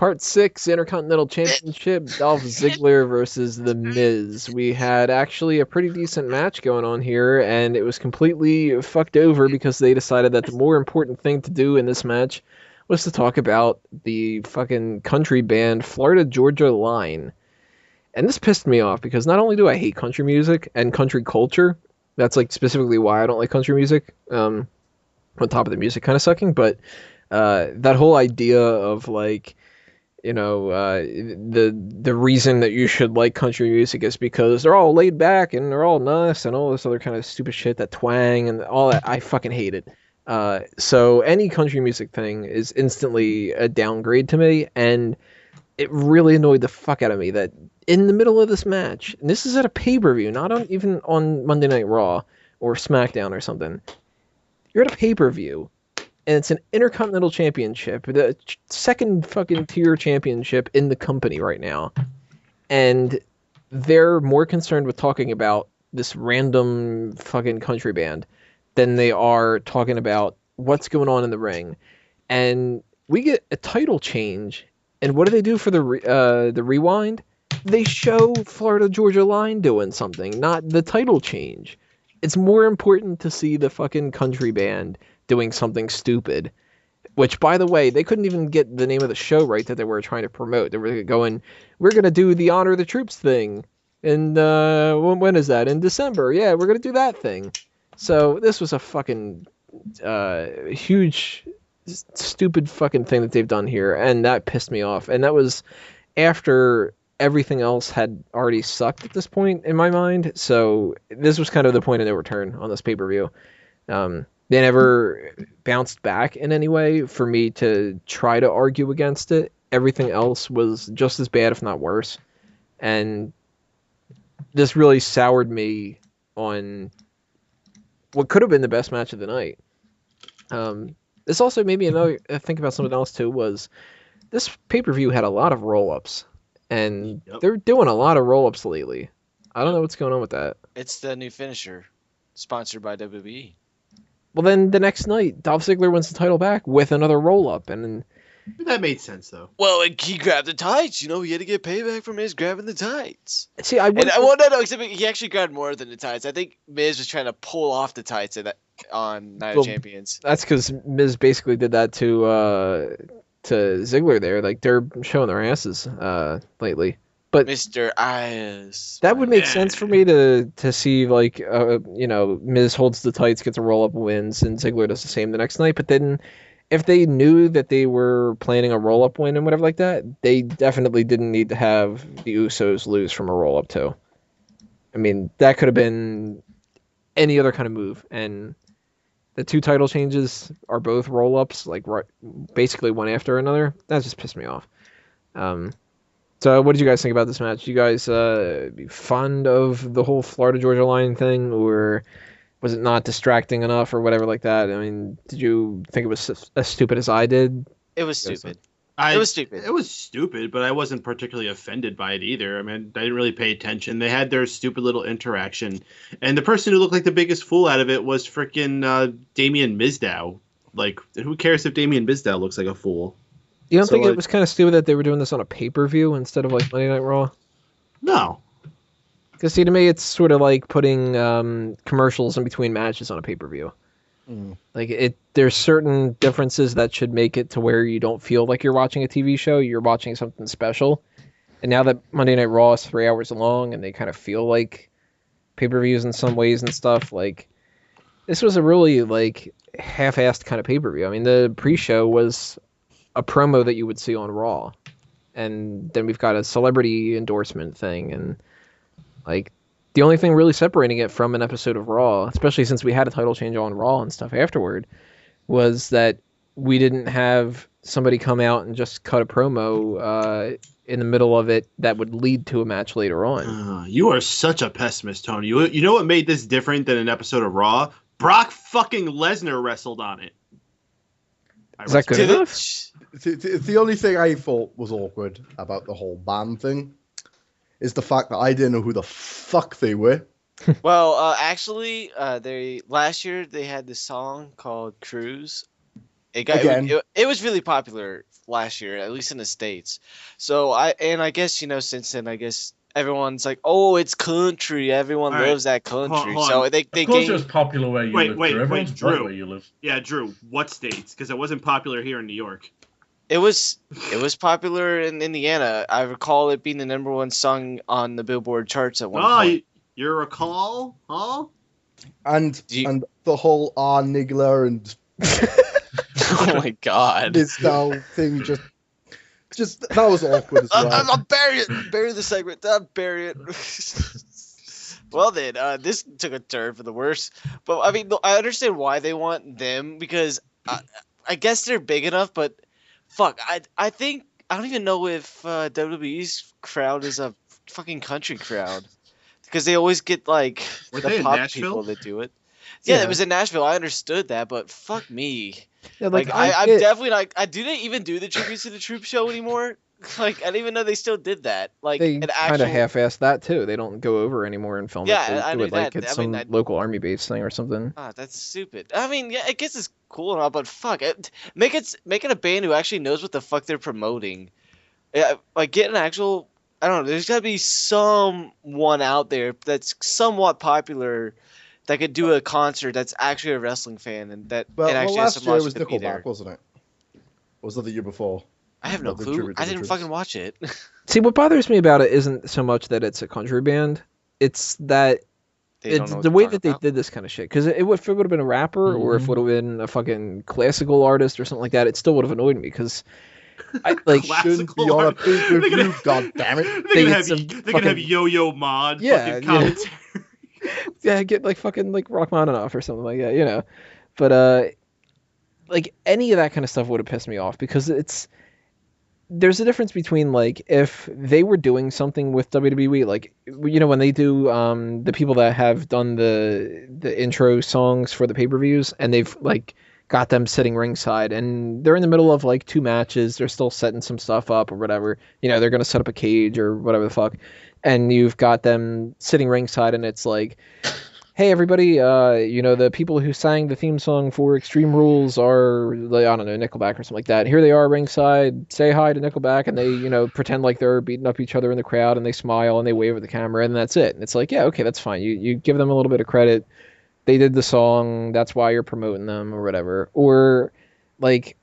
Part 6, Intercontinental Championship, Dolph Ziggler versus The Miz. We had actually a pretty decent match going on here, and it was completely fucked over because they decided that the more important thing to do in this match was to talk about the fucking country band Florida Georgia Line. And this pissed me off because not only do I hate country music and country culture, that's like specifically why I don't like country music, on top of the music kind of sucking, but that whole idea of like, the reason that you should like country music is because they're all laid back and they're all nice and all this other kind of stupid shit, that twang and all that, I fucking hate it. So any country music thing is instantly a downgrade to me, and it really annoyed the fuck out of me that in the middle of this match, and this is at a pay-per-view, not even on Monday Night Raw or SmackDown or something, you're at a pay-per-view, and it's an Intercontinental Championship, the second fucking tier championship in the company right now. And they're more concerned with talking about this random fucking country band than they are talking about what's going on in the ring. And we get a title change, and what do they do for the rewind? They show Florida Georgia Line doing something, not the title change. It's more important to see the fucking country band doing something stupid, which, by the way, they couldn't even get the name of the show right that they were trying to promote. They were going, we're going to do the Honor the Troops thing. And when is that? In December. Yeah, we're going to do that thing. So this was a fucking huge, stupid fucking thing that they've done here. And that pissed me off. And that was after everything else had already sucked at this point in my mind. So this was kind of the point of no return on this pay-per-view. They never bounced back in any way for me to try to argue against it. Everything else was just as bad, if not worse. And this really soured me on what could have been the best match of the night. This also made me think about something else too, was this pay-per-view had a lot of roll-ups. And they're doing a lot of roll-ups lately. I don't know what's going on with that. It's the new finisher, sponsored by WWE. Well, then the next night, Dolph Ziggler wins the title back with another roll-up, and that made sense though. Well, he grabbed the tights. He had to get payback for Miz grabbing the tights. See, except he actually grabbed more than the tights. I think Miz was trying to pull off the tights on Night of Champions. That's because Miz basically did that to Ziggler there. Like, they're showing their asses lately. But Mr. Ayers. That would make sense for me to see, like, Miz holds the tights, gets a roll-up, wins, and Ziggler does the same the next night. But then if they knew that they were planning a roll-up win and whatever like that, they definitely didn't need to have the Usos lose from a roll-up too. I mean, that could have been any other kind of move. And the two title changes are both roll-ups, like basically one after another. That just pissed me off. So what did you guys think about this match? You guys be fond of the whole Florida Georgia Line thing, or was it not distracting enough, or whatever like that? I mean, did you think it was as stupid as I did? It was stupid. It was stupid, but I wasn't particularly offended by it either. I mean, I didn't really pay attention. They had their stupid little interaction, and the person who looked like the biggest fool out of it was freaking Damien Mizdow. Like, who cares if Damien Mizdow looks like a fool? You don't think it was kind of stupid that they were doing this on a pay-per-view instead of like Monday Night Raw? No. Because see, to me, it's sort of like putting commercials in between matches on a pay-per-view. Like, there's certain differences that should make it to where you don't feel like you're watching a TV show, you're watching something special. And now that Monday Night Raw is 3 hours long and they kind of feel like pay-per-views in some ways and stuff, like, this was a really, like, half-assed kind of pay-per-view. I mean, the pre-show was a promo that you would see on Raw. And then we've got a celebrity endorsement thing, and, like, the only thing really separating it from an episode of Raw, especially since we had a title change on Raw and stuff afterward, was that we didn't have somebody come out and just cut a promo in the middle of it that would lead to a match later on. You are such a pessimist, Tony. You know what made this different than an episode of Raw? Brock fucking Lesnar wrestled on it. Is that good enough? The only thing I thought was awkward about the whole band thing is the fact that I didn't know who the fuck they were. Well, actually, last year they had this song called Cruise, It was really popular last year, at least in the States. So I guess, since then, I guess everyone's like, oh, it's country. Everyone All right. loves that country. Hold So on. they Of course, it was gained. popular where you live. Drew. Everyone's Drew. right where you live. Yeah, Drew. What states? Because it wasn't popular here in New York. It was popular in Indiana. I recall it being the #1 song on the Billboard charts at one point. You recall? Huh? And the whole Niggler and Oh my god. this now thing just that was awkward as well. I'll bury it. Bury the segment. I'll bury it. Well then, this took a turn for the worse. But I mean, I understand why they want them, because I guess they're big enough. But fuck, I think I don't even know if WWE's crowd is a fucking country crowd, because they always get like Were the they in pop Nashville? people that do it. Yeah, Yeah. it was in Nashville. I understood that, but fuck me. Yeah, Like I I'm get- definitely like, do they even do the tributes to the Troop show anymore? Like I didn't even know they still did that. Like they an kind actual. of half-ass that too. They don't go over anymore and film Yeah, it. They I do knew it like that. it's I mean, some local army base thing or something. Ah, that's stupid. I mean, yeah, I guess it's cool and all, but fuck it. Make it a band who actually knows what the fuck they're promoting. Yeah, like get an actual. I don't know. There's gotta be someone out there that's somewhat popular that could do a concert that's actually a wrestling fan and that Well, and actually has last some year it was logic to be there. Nickelback, wasn't it? Or was that the year before? I have no The clue. tribute to I the didn't troops. fucking watch it. See, what bothers me about it isn't so much that it's a country band. It's that They don't it's know what the they're way talking that they about. did this kind of shit. Because if it would have been a rapper or if it would have been a fucking classical artist or something like that, it still would have annoyed me. Because I like Shouldn't be on a pay-per-view, god damn it. They're get gonna some have, they're gonna have fucking- Yo-Yo Mod Yeah, fucking yeah. commentary. yeah, get like fucking like Rachmaninoff or something like that, you know. But like any of that kind of stuff would have pissed me off because there's a difference between like if they were doing something with WWE, like when they do the people that have done the intro songs for the pay-per-views and they've like got them sitting ringside and they're in the middle of like two matches, they're still setting some stuff up or whatever, they're gonna set up a cage or whatever the fuck, and you've got them sitting ringside and it's like, hey everybody, the people who sang the theme song for Extreme Rules are, like, I don't know, Nickelback or something like that. Here they are ringside, say hi to Nickelback, and they, pretend like they're beating up each other in the crowd, and they smile and they wave at the camera, and that's it. And it's like, yeah, okay, that's fine. You give them a little bit of credit. They did the song, that's why you're promoting them or whatever. Or, like,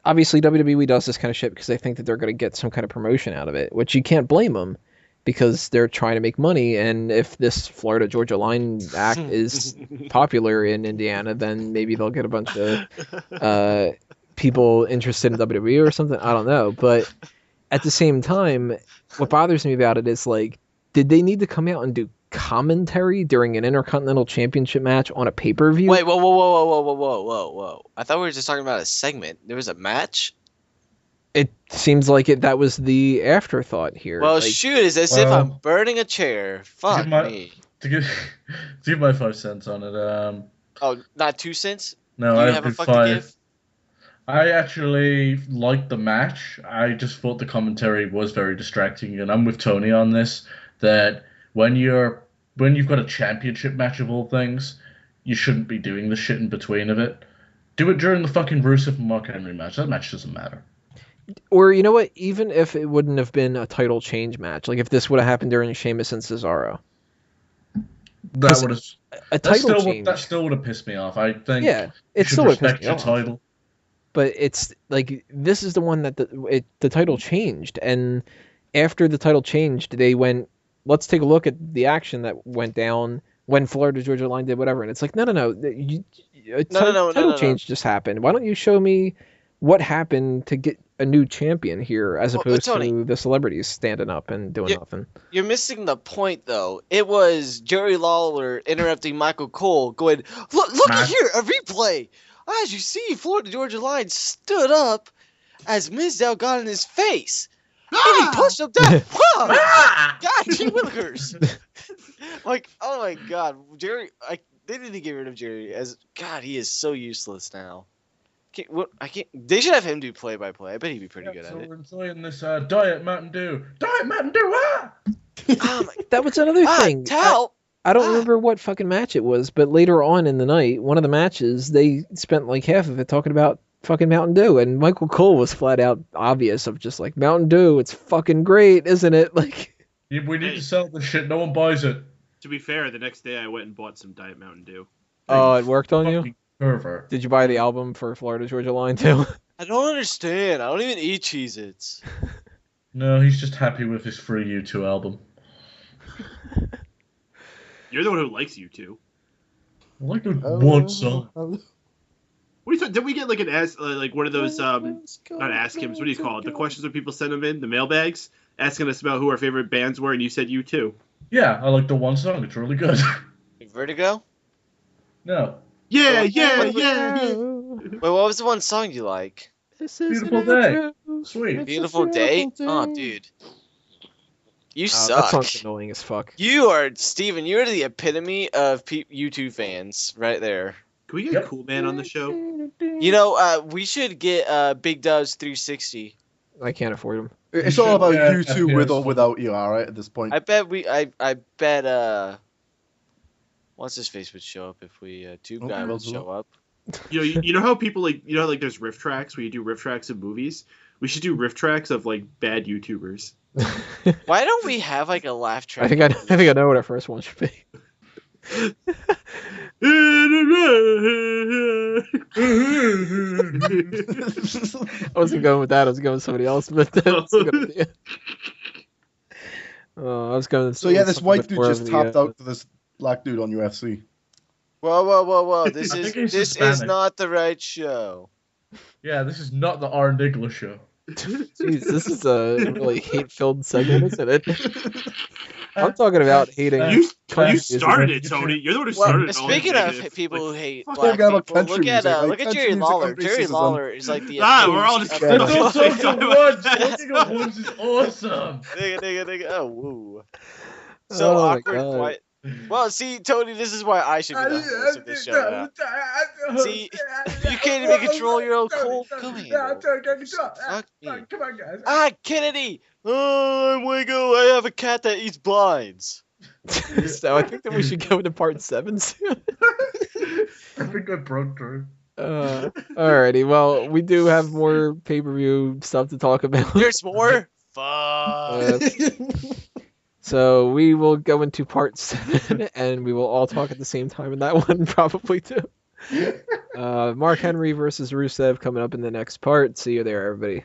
obviously WWE does this kind of shit because they think that they're going to get some kind of promotion out of it, which you can't blame them. Because they're trying to make money, and if this Florida Georgia Line act is popular in Indiana, then maybe they'll get a bunch of people interested in WWE or something. I don't know, but at the same time, what bothers me about it is like, did they need to come out and do commentary during an Intercontinental Championship match on a pay-per-view? Wait, whoa! I thought we were just talking about a segment. There was a match. It seems like that was the afterthought here. Well, like, shoot, it's as if I'm burning a chair. Fuck me. To give my 5 cents on it. Oh, not 2 cents? No, Do you I have a did fuck to 5. give? I actually liked the match. I just thought the commentary was very distracting, and I'm with Tony on this. That when you've got a championship match of all things, you shouldn't be doing the shit in between of it. Do it during the fucking Rusev and Mark Henry match. That match doesn't matter. Or you know what? Even if it wouldn't have been a title change match, like if this would have happened during Sheamus and Cesaro, That would have a title change. That still would have pissed me off. I think. Yeah, you it should still would have respect pissed me your off. title. But it's like this is the one that the title changed, and after the title changed, they went, let's take a look at the action that went down when Florida Georgia Line did whatever, and it's like, no. Title change just happened. Why don't you show me what happened to get a new champion here, as opposed Tony, to the celebrities standing up and doing nothing? You're missing the point, though. It was Jerry Lawler interrupting Michael Cole, going, "Look at here, a replay. As you see, Florida Georgia Line stood up as Mizdow got in his face, and he pushed him down. God, gee willikers! Like, oh my God, Jerry! They need to get rid of Jerry. God, he is so useless now. I can't. They should have him do play-by-play. I bet he'd be pretty good at it. We're enjoying this Diet Mountain Dew. Diet Mountain Dew, That was another thing. I don't remember what fucking match it was, but later on in the night, one of the matches, they spent like half of it talking about fucking Mountain Dew, and Michael Cole was flat out obvious of just like Mountain Dew. It's fucking great, isn't it? Like, We need to sell this shit. No one buys it. To be fair, the next day I went and bought some Diet Mountain Dew. oh, it worked on you. Fucking pervert. Did you buy the album for Florida Georgia Line too? I don't understand. I don't even eat Cheez-Its. No, he's just happy with his free U2 album. You're the one who likes you two. I like the one song. What are you talking? Did we get like an ask, like one of those not ask hims? What do you call it? The questions where people send them in, the mailbags, asking us about who our favorite bands were, and you said you too. Yeah, I like the one song. It's really good. Vertigo? No. Yeah. Wait, what was the one song you like? This is Beautiful day. Sweet. Beautiful Day? Oh, dude. You That suck. song's annoying as fuck. You are, Steven, you're the epitome of U2 fans right there. Can we get Cool Man on the show? You know, we should get Big Dub's 360. I can't afford them. It's all about Yeah, you two with or FPS. without you, alright, at this point. I bet what's his face would show up if we Tube Guy would show up. You know how people like like there's riff tracks where you do riff tracks of movies. We should do riff tracks of like bad YouTubers. Why don't we have like a laugh track? I think I know what our first one should be. I wasn't going with that. I was going with somebody else, but that's a good idea. I was going. So yeah, this something white with dude more just of the, tapped out to this black dude on UFC. Whoa! This I is think he's this is Hispanic. not the right show. Yeah, this is not the Aaron Diggler show. Jeez, this is a really hate-filled segment, isn't it? I'm talking about hating. You country started music. it, Tony. You're the one who Well, started it. speaking of people who hate fuck black about people, country look at music, like, look at country Jerry music Lawler. and Jerry racism. Lawler is like the We're all just Yeah. Don't talk Talk at about once. Talking at once is awesome. nigga. Oh, woo. So Oh my awkward. God. Quiet. Well, see, Tony, this is why I should be the host of this show now. See, you can't even control your own cold. Go ahead. Fuck me. Come on, guys. Ah, Kennedy. Oh, I'm Wago. I have a cat that eats blinds. So I think that we should go to part 7 soon. I think I broke through. Alrighty, well, we do have more pay-per-view stuff to talk about. There's more. Fuck. So we will go into part 7, and we will all talk at the same time in that one, probably too. Mark Henry versus Rusev coming up in the next part. See you there, everybody.